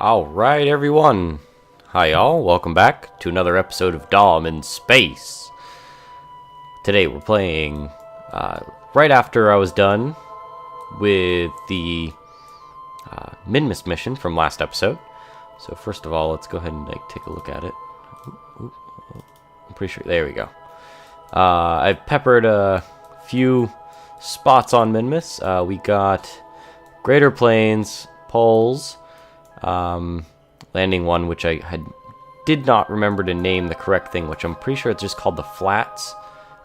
Alright, everyone. Hi, y'all. Welcome back to another episode of Dom in Space. Today we're playing right after I was done with the Minmus mission from last episode. So first of all, let's go ahead and take a look at it. I'm pretty sure. There we go. I've peppered a few spots on Minmus. We got Greater Plains, Poles, landing one, which I did not remember to name the correct thing, which I'm pretty sure it's just called the flats,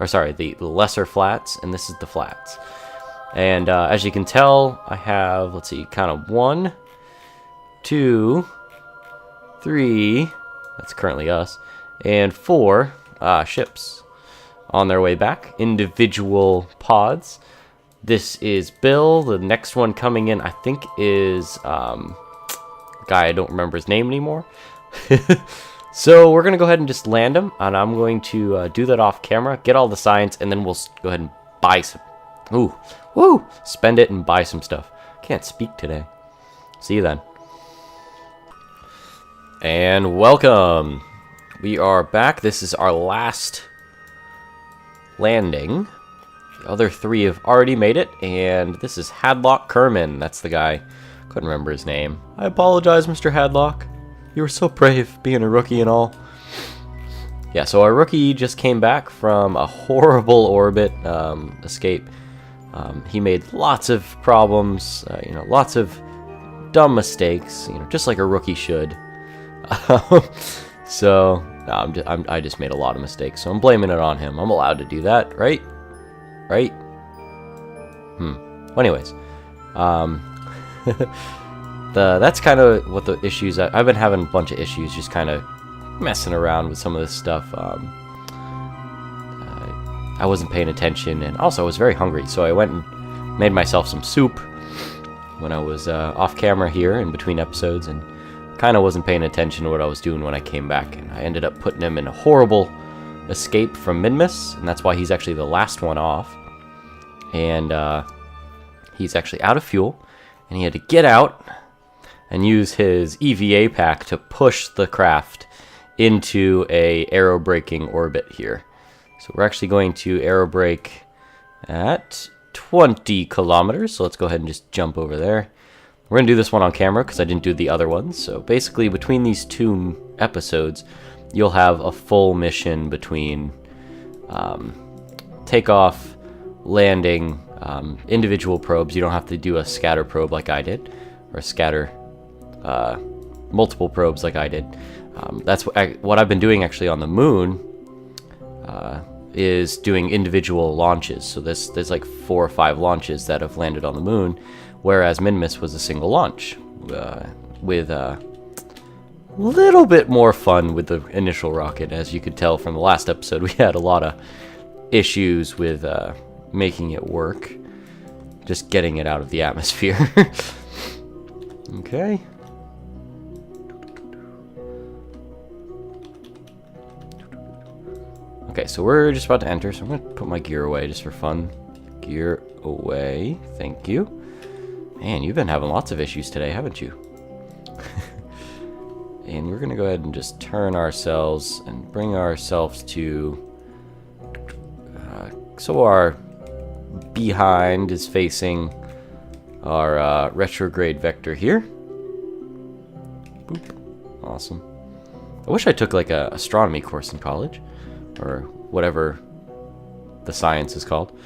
or sorry, the lesser flats, and this is the flats. And as you can tell, I have, let's see, kind of 1, 2, 3, that's currently us, and 4 ships on their way back, individual pods. This is Bill. The next one coming in, I think, is guy I don't remember his name anymore. So we're gonna go ahead and just land him, and I'm going to do that off camera, get all the science, and then we'll go ahead and buy some. Spend it and buy some stuff. Can't speak today. See you then. And welcome. We are back. This is our last landing. The other 3 have already made it, and this is Hadlock Kerman. That's the guy. Couldn't remember his name. I apologize, Mr. Hadlock. You were so brave, being a rookie and all. Yeah, so our rookie just came back from a horrible orbit escape. He made lots of problems, lots of dumb mistakes, just like a rookie should. So I just made a lot of mistakes, so I'm blaming it on him. I'm allowed to do that, right? Right? Well, anyways, that's kind of what the issues. I've been having a bunch of issues, just kind of messing around with some of this stuff. I wasn't paying attention, and also I was very hungry, so I went and made myself some soup when I was off camera here in between episodes, and kind of wasn't paying attention to what I was doing when I came back, and I ended up putting him in a horrible escape from Minmus, and that's why he's actually the last one off. And he's actually out of fuel, and he had to get out and use his EVA pack to push the craft into a aerobraking orbit here. So we're actually going to aerobrake at 20 kilometers, so let's go ahead and just jump over there. We're going to do this one on camera because I didn't do the other ones. So basically between these 2 episodes, you'll have a full mission between takeoff, landing, individual probes. You don't have to do a scatter probe like I did, or scatter multiple probes like I did. That's what I've been doing actually on the moon, is doing individual launches. So there's like 4 or 5 launches that have landed on the moon, whereas Minmus was a single launch, with a little bit more fun with the initial rocket. As you could tell from the last episode, we had a lot of issues with making it work, just getting it out of the atmosphere. Okay. Okay, so we're just about to enter, so I'm going to put my gear away just for fun. Gear away. Thank you. Man, you've been having lots of issues today, haven't you? And we're going to go ahead and just turn ourselves and bring ourselves to... so our behind is facing our retrograde vector here. Boop. Awesome. I wish I took like a astronomy course in college, or whatever the science is called.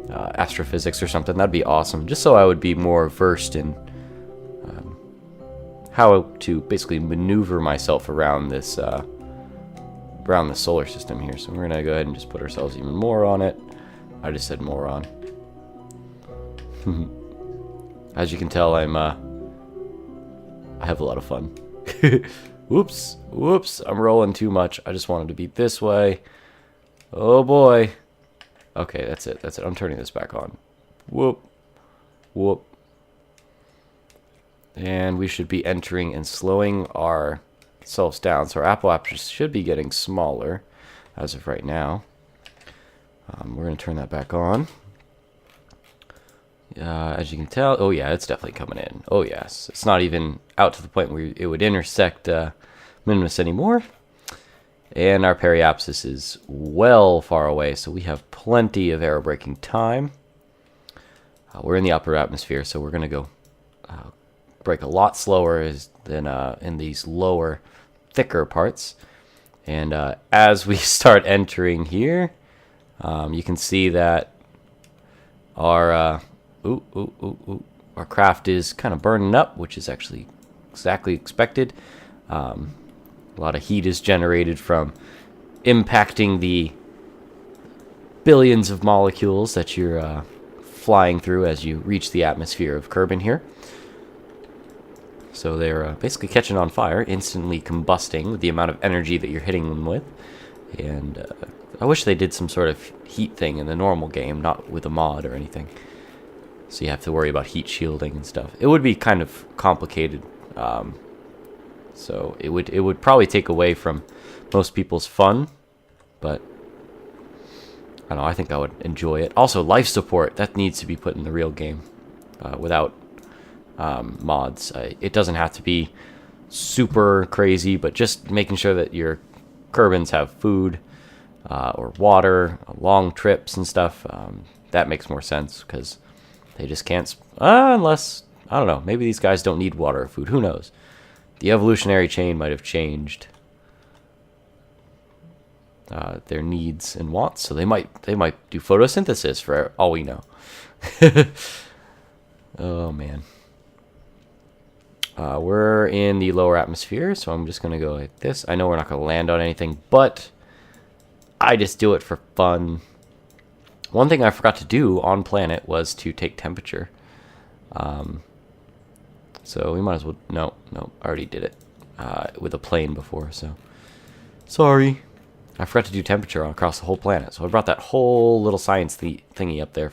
Astrophysics or something. That'd be awesome, just so I would be more versed in how to basically maneuver myself around this around the solar system here. So we're gonna go ahead and just put ourselves even more on it. I just said more on. As you can tell, I have a lot of fun. Whoops, I'm rolling too much. I just wanted to be this way. Oh boy. Okay, that's it. I'm turning this back on. Whoop. And we should be entering and slowing ourselves down. So our Apple app should be getting smaller as of right now. We're going to turn that back on. As you can tell, oh yeah, it's definitely coming in. Oh yes, it's not even out to the point where it would intersect Minimus anymore. And our periapsis is well far away, so we have plenty of aerobraking time. We're in the upper atmosphere, so we're going to go break a lot slower than in these lower, thicker parts. And as we start entering here, you can see that our our craft is kind of burning up, which is actually exactly expected. A lot of heat is generated from impacting the billions of molecules that you're flying through as you reach the atmosphere of Kerbin here. So they're basically catching on fire, instantly combusting with the amount of energy that you're hitting them with. And I wish they did some sort of heat thing in the normal game, not with a mod or anything. So you have to worry about heat shielding and stuff. It would be kind of complicated. So it would probably take away from most people's fun, but I don't know, I think I would enjoy it. Also, life support, that needs to be put in the real game without mods. It doesn't have to be super crazy, but just making sure that your Kerbins have food or water, long trips and stuff, that makes more sense, because they just can't, unless, I don't know, maybe these guys don't need water or food, who knows. The evolutionary chain might have changed their needs and wants, so they might do photosynthesis for all we know. Oh man. We're in the lower atmosphere, so I'm just gonna go like this. I know we're not gonna land on anything, but I just do it for fun. One thing I forgot to do on planet was to take temperature. So we might as well... No, I already did it with a plane before, so... Sorry. I forgot to do temperature across the whole planet, so I brought that whole little science thingy up there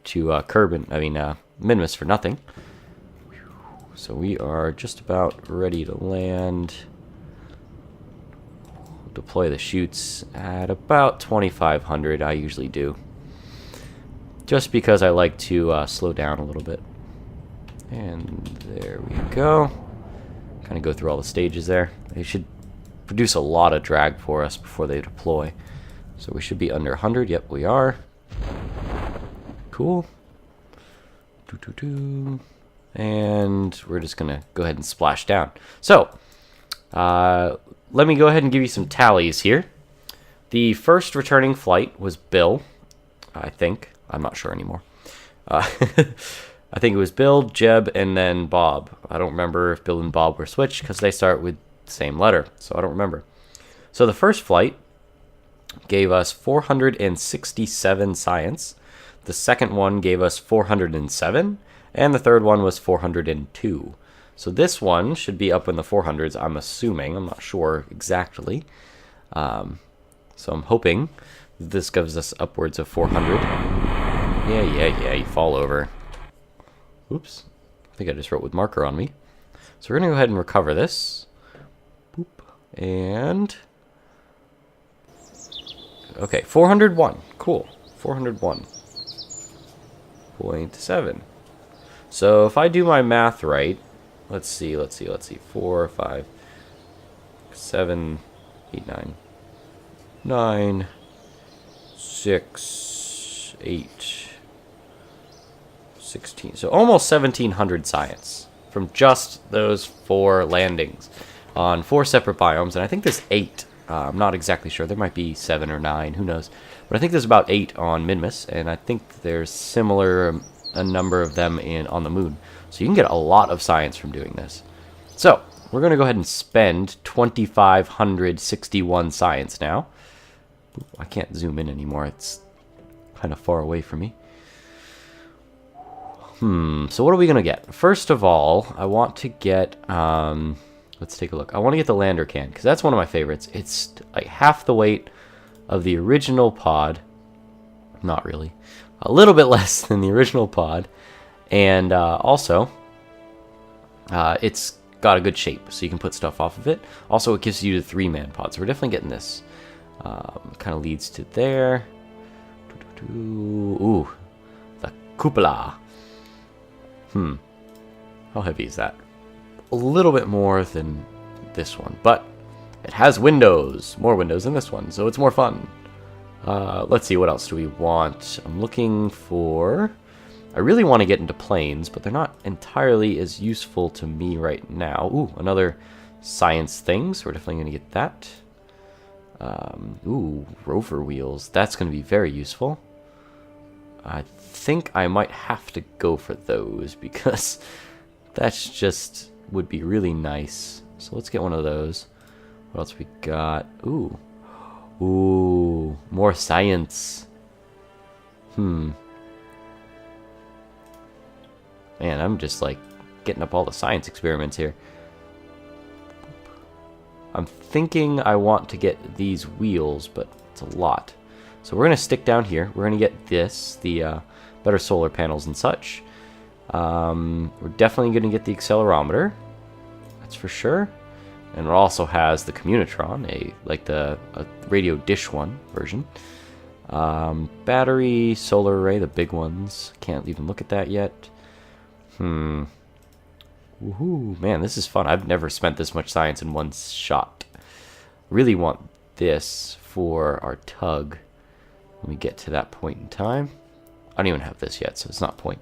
to Kerbin, Minimus for nothing. So we are just about ready to land. Deploy the chutes at about 2,500, I usually do. Just because I like to slow down a little bit. And there we go. Kind of go through all the stages there. They should produce a lot of drag for us before they deploy. So we should be under 100. Yep, we are. Cool. And we're just going to go ahead and splash down. So, let me go ahead and give you some tallies here. The first returning flight was Bill, I think. I'm not sure anymore. I think it was Bill, Jeb, and then Bob. I don't remember if Bill and Bob were switched because they start with the same letter, so I don't remember. So the first flight gave us 467 science. The second one gave us 407, and the third one was 402. So this one should be up in the 400s, I'm assuming. I'm not sure exactly. So I'm hoping this gives us upwards of 400. Yeah, you fall over. Oops. I think I just wrote with marker on me. So we're going to go ahead and recover this. Boop. And... okay, 401. Cool. 401.7. So if I do my math right, let's see. 4, 5, 7, 8, 9, 9, 6, 8, 16. So almost 1,700 science from just those 4 landings on 4 separate biomes. And I think there's 8. I'm not exactly sure. There might be 7 or 9. Who knows? But I think there's about 8 on Minimus. And I think there's similar a number of them on the moon. So you can get a lot of science from doing this. So we're going to go ahead and spend 2,561 science now. I can't zoom in anymore. It's kind of far away from me. So what are we going to get? First of all, I want to get, let's take a look. I want to get the lander can, because that's one of my favorites. It's like half the weight of the original pod. Not really. A little bit less than the original pod. And also, it's got a good shape, so you can put stuff off of it. Also, it gives you the 3-man pod, so we're definitely getting this. Kind of leads to there. Ooh. cupola. How heavy is that? A little bit more than this one, but it has windows. More windows than this one, so it's more fun. Let's see, what else do we want? I'm looking for... I really want to get into planes, but they're not entirely as useful to me right now. Ooh, another science thing, so we're definitely going to get that. Ooh, rover wheels. That's going to be very useful. I think I might have to go for those, because that's just would be really nice. So let's get one of those. What else we got? Ooh. Ooh, more science. Man, I'm just like getting up all the science experiments here. I'm thinking I want to get these wheels, but it's a lot. So we're going to stick down here. We're going to get this, the better solar panels and such. We're definitely going to get the accelerometer. That's for sure. And it also has the Communitron, like the radio dish one version. Battery, solar array, the big ones. Can't even look at that yet. Woohoo, man, this is fun. I've never spent this much science in one shot. Really want this for our tug when we get to that point in time. I don't even have this yet, so it's not point.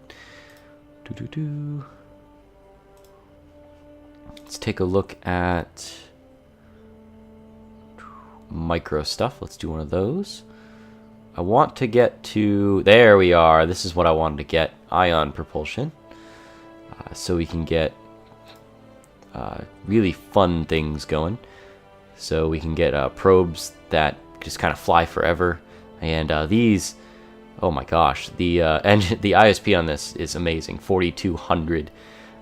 Let's take a look at micro stuff. Let's do one of those. I want to get to... There we are. This is what I wanted to get. Ion propulsion. So we can get really fun things going. So we can get probes that just kind of fly forever. And these... Oh my gosh. The engine, the ISP on this is amazing. 4,200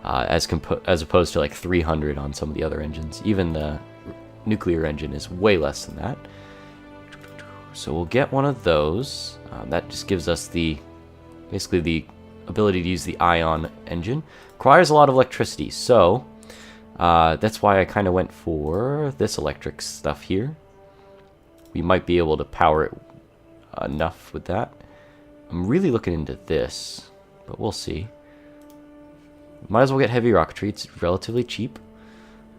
as opposed to like 300 on some of the other engines. Even the nuclear engine is way less than that. So we'll get one of those. That just gives us basically the ability to use the ion engine. Requires a lot of electricity, so that's why I kind of went for this electric stuff here. We might be able to power it enough with that. I'm really looking into this, but we'll see. Might as well get heavy rocketry. It's relatively cheap.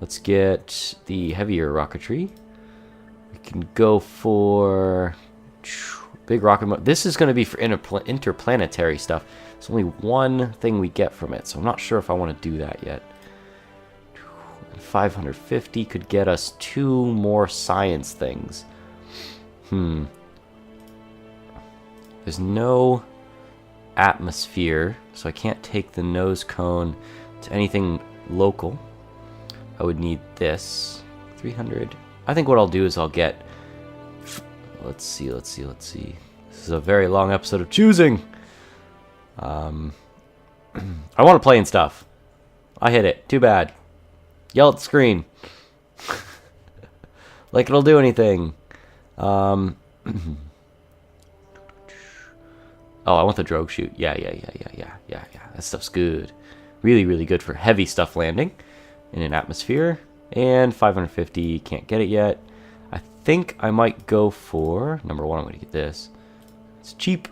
Let's get the heavier rocketry. We can go for big rocket. This is going to be for interplanetary stuff. It's only one thing we get from it, so I'm not sure if I want to do that yet. 550 could get us 2 more science things. There's no atmosphere, so I can't take the nose cone to anything local. I would need this. 300. I think what I'll do is I'll get... Let's see. This is a very long episode of choosing. I want to play and stuff. I hit it. Too bad. Yell at the screen. Like it'll do anything. Oh, I want the drogue chute. Yeah. That stuff's good. Really, really good for heavy stuff landing in an atmosphere. And 550, can't get it yet. I think I might go for... Number one, I'm going to get this. It's cheap.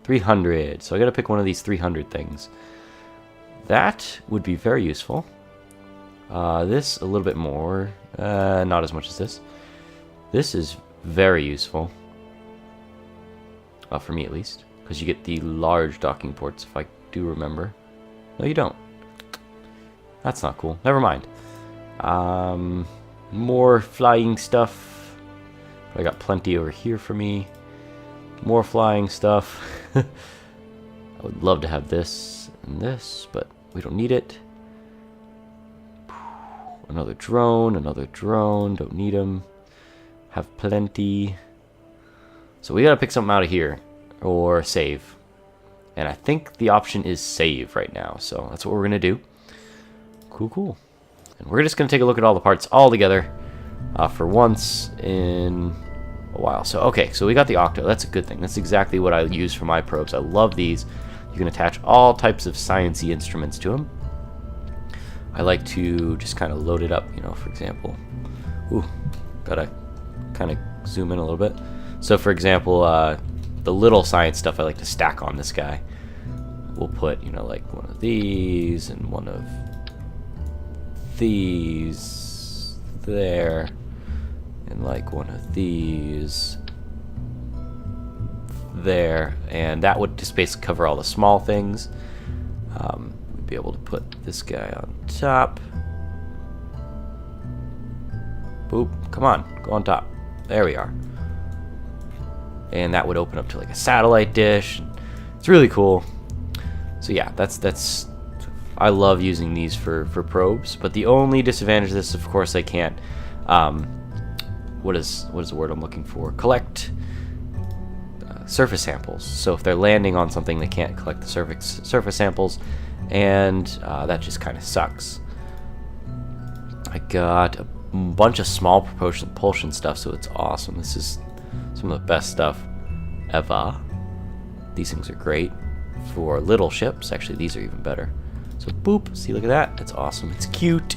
300. So I got to pick one of these 300 things. That would be very useful. This, a little bit more. Not as much as this. This is very useful. For me, at least. Because you get the large docking ports, if I do remember. No, you don't. That's not cool. Never mind. More flying stuff. But I got plenty over here for me. More flying stuff. I would love to have this and this, but we don't need it. Another drone. Don't need them. Have plenty. So we gotta pick something out of here. Or save. And I think the option is save right now. So that's what we're gonna do. Cool. And we're just going to take a look at all the parts all together for once in a while. So, okay, so we got the Octo. That's a good thing. That's exactly what I use for my probes. I love these. You can attach all types of science-y instruments to them. I like to just kind of load it up, you know, for example. Ooh, gotta kind of zoom in a little bit. So, for example, the little science stuff I like to stack on this guy. We'll put, you know, like one of these and one of these there, and like one of these there, and that would just basically cover all the small things. We'd be able to put this guy on top. Boop, come on, go on top. There we are. And that would open up to like a satellite dish. It's really cool. So yeah, that's I love using these for probes, but the only disadvantage of this, of course, I can't what is the word I'm looking for? Collect surface samples. So if they're landing on something, they can't collect the surface samples, and that just kind of sucks. I got a bunch of small propulsion stuff, so it's awesome. This is some of the best stuff ever. These things are great for little ships. Actually, these are even better. So boop, see, look at that. It's awesome. It's cute.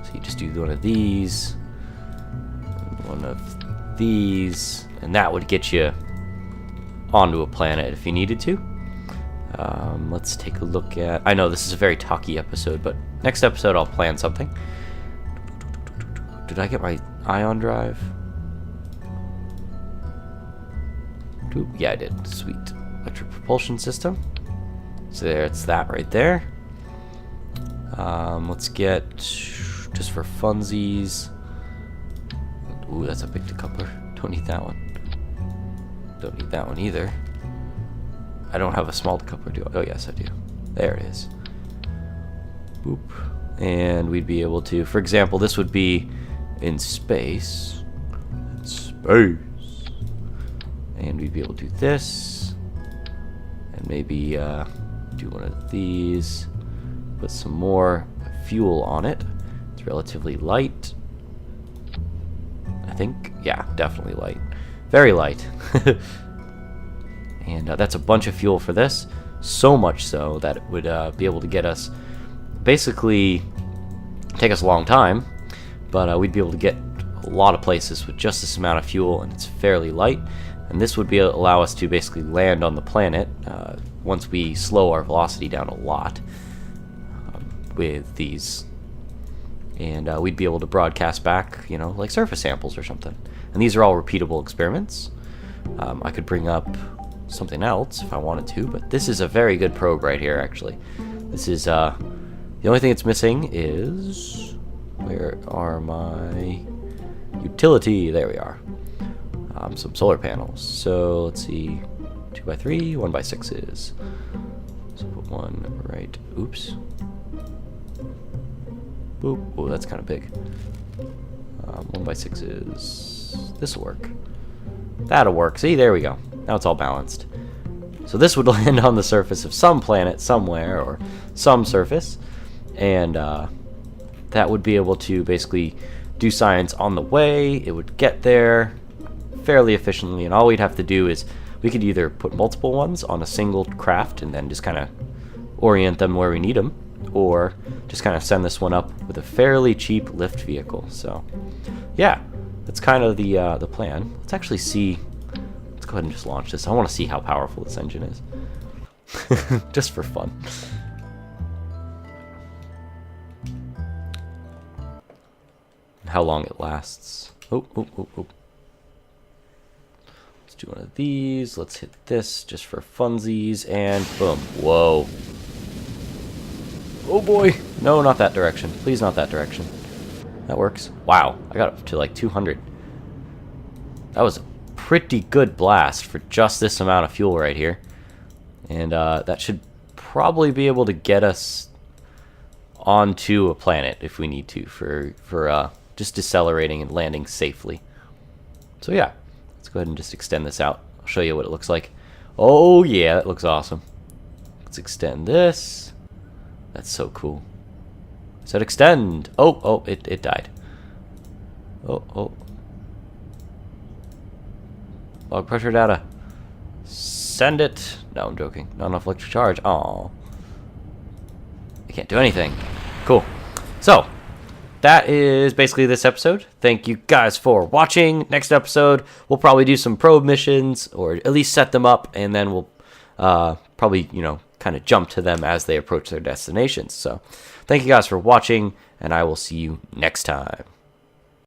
So you just do one of these, one of these, and that would get you onto a planet if you needed to. Let's take a look at... I know this is a very talky episode, but next episode I'll plan something. Did I get my ion drive? Yeah, I did. Sweet. Electric propulsion system. So there, it's that right there. Let's get, just for funsies. Ooh, that's a big decoupler. Don't need that one. Don't need that one either. I don't have a small decoupler, do I? Oh, yes, I do. There it is. Boop. And we'd be able to, for example, this would be in space. In space. And we'd be able to do this. And maybe do one of these. Put some more fuel on it. It's relatively light. I think, yeah, definitely light. Very light. And that's a bunch of fuel for this. So much so that it would be able to get us, basically, take us a long time, but we'd be able to get a lot of places with just this amount of fuel, and it's fairly light. And this would allow us to basically land on the planet once we slow our velocity down a lot with these. And we'd be able to broadcast back, you know, like surface samples or something. And these are all repeatable experiments. I could bring up something else if I wanted to, but this is a very good probe right here, actually. This is, the only thing it's missing is, where are my utility? There we are. Some solar panels. So let's see, 2x3, 1x6s. So put one right, oops. Boop, oh, that's kind of big. 1x6s, this'll work. That'll work, see, there we go. Now it's all balanced. So this would land on the surface of some planet somewhere, or some surface, and that would be able to basically do science on the way. It would get there fairly efficiently, and all we'd have to do is we could either put multiple ones on a single craft and then just kind of orient them where we need them, or just kind of send this one up with a fairly cheap lift vehicle. So yeah, that's kind of the plan. Let's actually see. Let's go ahead and just launch this. I want to see how powerful this engine is. Just for fun. And how long it lasts. Oh. Let's do one of these. Let's hit this just for funsies, and boom. Whoa. Oh boy. No, not that direction. Please, not that direction. That works. Wow. I got up to like 200. That was a pretty good blast for just this amount of fuel right here. And that should probably be able to get us onto a planet if we need to for just decelerating and landing safely. So yeah, let's go ahead and just extend this out. I'll show you what it looks like. Oh yeah, that looks awesome. Let's extend this. That's so cool. I said extend. Oh, it died. Oh. Log pressure data. Send it. No, I'm joking. Not enough electric charge. Aw. I can't do anything. Cool. So, that is basically this episode. Thank you guys for watching. Next episode, we'll probably do some probe missions, or at least set them up, and then we'll probably, kind of jump to them as they approach their destinations. So thank you guys for watching, and I will see you next time.